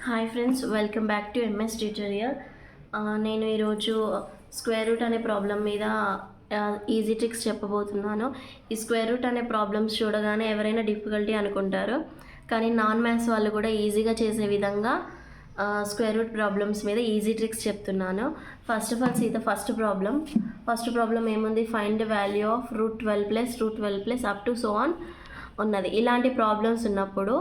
Hi friends, welcome back to MS tutorial. నేను ఈరోజు square root అనే ప్రాబ్లం మీద ఈజీ ట్రిక్స్ చెప్పబోతున్నాను. ఈ స్క్వేర్ రూట్ అనే ప్రాబ్లమ్స్ చూడగానే ఎవరైనా డిఫికల్టీ అనుకుంటారు, కానీ నాన్ మ్యాథ్స్ వాళ్ళు కూడా ఈజీగా చేసే విధంగా స్క్వేర్ రూట్ ప్రాబ్లమ్స్ మీద ఈజీ ట్రిక్స్ చెప్తున్నాను. First of all see the first problem ఏముంది? Find the value of √12 plus up to so on ఉన్నది. ఇలాంటి ప్రాబ్లమ్స్ ఉన్నప్పుడు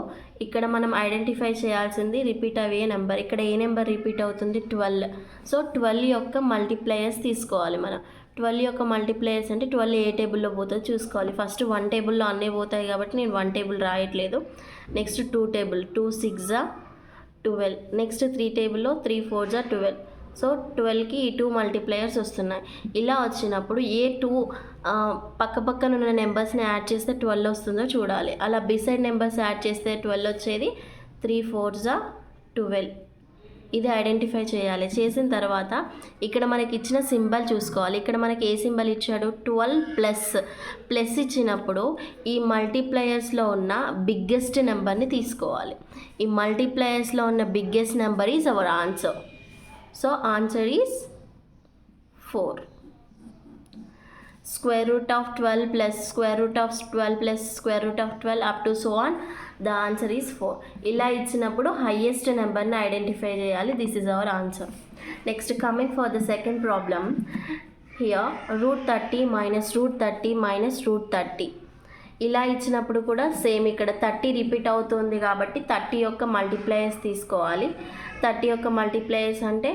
ఇక్కడ మనం ఐడెంటిఫై చేయాల్సింది రిపీట్ అయ్యే నెంబర్. ఇక్కడ ఏ నెంబర్ రిపీట్ అవుతుంది? 12. సో 12 యొక్క మల్టీప్లయర్స్ తీసుకోవాలి. మనం 12 యొక్క మల్టీప్లయర్స్ అంటే 12 ఏ టేబుల్లో పోతుందో చూసుకోవాలి. ఫస్ట్ 1 టేబుల్లో అన్నీ పోతాయి కాబట్టి నేను 1 టేబుల్ రాయట్లేదు. Next 2 table, 2 6 12. నెక్స్ట్ 3 టేబుల్లో 3 4 12. సో 12కి ఈ 2 మల్టీప్లయర్స్ వస్తున్నాయి. ఇలా వచ్చినప్పుడు ఏ 2 పక్కన ఉన్న నెంబర్స్ని యాడ్ చేస్తే 12 వస్తుందో చూడాలి. అలా బిసైడ్ నెంబర్స్ యాడ్ చేస్తే 12 వచ్చేది 3 4 12. ఇది ఐడెంటిఫై చేయాలి. చేసిన తర్వాత ఇక్కడ మనకి ఇచ్చిన సింబల్ చూసుకోవాలి. ఇక్కడ మనకి ఏ సింబల్ ఇచ్చాడు? 12 ప్లస్ ఇచ్చినప్పుడు ఈ మల్టీప్లయర్స్లో ఉన్న బిగ్గెస్ట్ నెంబర్ని తీసుకోవాలి. ఈ మల్టీప్లయర్స్లో ఉన్న biggest number is our answer. So answer is 4. Square root of 12 plus square root of 12 plus square root of 12 up to so on, the answer is 4. ఇలా ఇచ్చినప్పుడు హైయెస్ట్ నెంబర్ని ఐడెంటిఫై చేయాలి. This is our answer. Next coming for the second problem. Here √30 minus √30 minus √30. ఇలా ఇచ్చినప్పుడు కూడా same ఇక్కడ 30 repeat అవుతుంది కాబట్టి 30 యొక్క మల్టీప్లయర్స్ తీసుకోవాలి. 30 యొక్క మల్టీప్లయర్స్ అంటే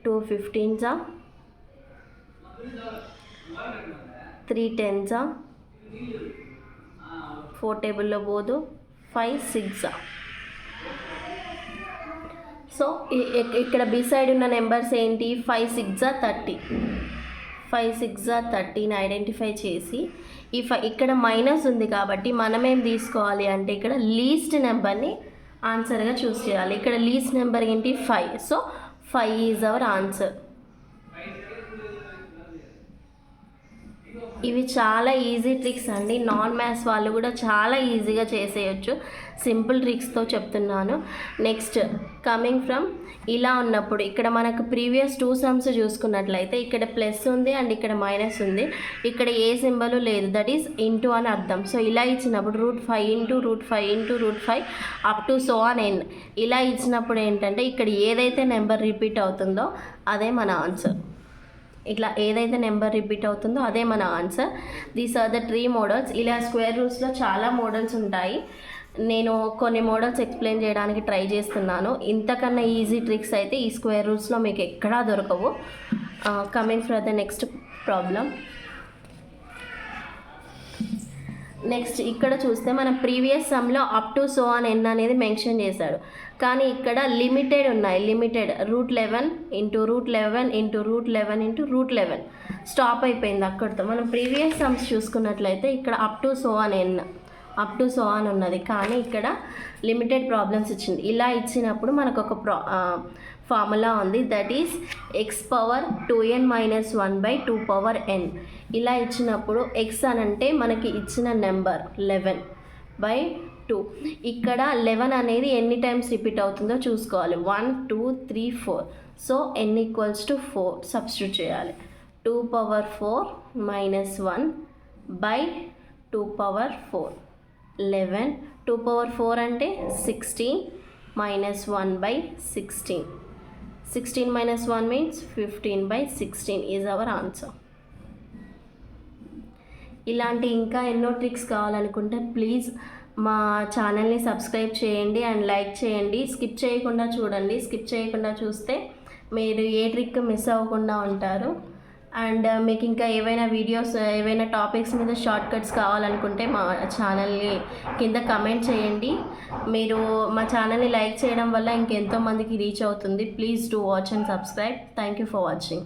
2 15s, 3 10s, 4 టేబుల్లో పోదు, 5 6. సో ఇక్కడ బిసైడ్ ఉన్న నెంబర్స్ ఏంటి? 5 6 30. 5 6 30ని ఐడెంటిఫై చేసి ఇక్కడ మైనస్ ఉంది కాబట్టి మనం ఏం తీసుకోవాలి అంటే ఇక్కడ లీస్ట్ నెంబర్ని ఆన్సర్గా చూస్ చేయాలి. ఇక్కడ లీస్ట్ నెంబర్ ఏంటి? 5. So 5 is our answer. ఇవి చాలా ఈజీ ట్రిక్స్ అండి. నాన్ మ్యాథ్స్ వాళ్ళు కూడా చాలా ఈజీగా చేసేయచ్చు. సింపుల్ ట్రిక్స్తో చెప్తున్నాను. నెక్స్ట్ కమింగ్ ఫ్రమ్ ఇలా ఉన్నప్పుడు ఇక్కడ మనకు ప్రీవియస్ 2 సమ్స్ చూసుకున్నట్లయితే ఇక్కడ ప్లస్ ఉంది అండ్ ఇక్కడ మైనస్ ఉంది. ఇక్కడ ఏ సింబల్ లేదు, దట్ ఈస్ ఇంటూ అని అర్థం. సో ఇలా ఇచ్చినప్పుడు √5 into √5 into √5 up to so on n. ఇలా ఇచ్చినప్పుడు ఏంటంటే ఇక్కడ ఏదైతే నెంబర్ రిపీట్ అవుతుందో అదే మన ఆన్సర్. ఇట్లా ఏదైతే నెంబర్ రిపీట్ అవుతుందో అదే మన answer. These are the 3 models. ఇలా స్క్వేర్ రూట్స్లో చాలా మోడల్స్ ఉంటాయి. నేను కొన్ని మోడల్స్ ఎక్స్ప్లెయిన్ చేయడానికి ట్రై చేస్తున్నాను. ఇంతకన్నా ఈజీ ట్రిక్స్ అయితే ఈ స్క్వేర్ రూట్స్లో మీకు ఎక్కడా దొరకవు. Coming for the next problem. Next ఇక్కడ చూస్తే మన ప్రీవియస్ సమ్లో up to so on n అనేది మెన్షన్ చేశాడు, కానీ ఇక్కడ లిమిటెడ్ ఉన్నాయి. Limited √11 into √11 into √11 into √11 stop అయిపోయింది అక్కడితో. మనం ప్రీవియస్ సమ్స్ చూసుకున్నట్లయితే ఇక్కడ up to so on n, up to so on ఉన్నది, కానీ ఇక్కడ లిమిటెడ్ ప్రాబ్లమ్స్ ఇచ్చింది. ఇలా ఇచ్చినప్పుడు మనకు ఒక ఫార్ములా ఉంది, దట్ ఈస్ x⁻2n−1/2n. ఇలా ఇచ్చినప్పుడు x అని అంటే మనకి ఇచ్చిన నెంబర్ 11/2. ఇక్కడ 11 అనేది ఎన్ని టైమ్స్ రిపీట్ అవుతుందో చూసుకోవాలి. 1 2 3 4. సో n = 4 సబ్స్టిట్యూట్ చేయాలి. 2⁴ - 1/2⁴ 11. 2⁴ అంటే 16 - 1/16. 16 - 1 means 15/16 ఈజ్ అవర్ ఆన్సర్. ఇలాంటి ఇంకా ఎన్నో ట్రిక్స్ కావాలనుకుంటే ప్లీజ్ మా ఛానల్ని సబ్స్క్రైబ్ చేయండి అండ్ లైక్ చేయండి. స్కిప్ చేయకుండా చూడండి. స్కిప్ చేయకుండా చూస్తే మీరు ఏ ట్రిక్ మిస్ అవ్వకుండా ఉంటారు. అండ్ మీకు ఇంకా ఏవైనా వీడియోస్, ఏవైనా టాపిక్స్ మీద షార్ట్ కట్స్ కావాలనుకుంటే మా ఛానల్ని కింద కమెంట్ చేయండి. మీరు మా ఛానల్ని లైక్ చేయడం వల్ల ఇంకెంతో మందికి రీచ్ అవుతుంది. Please do watch and subscribe. Thank you for watching.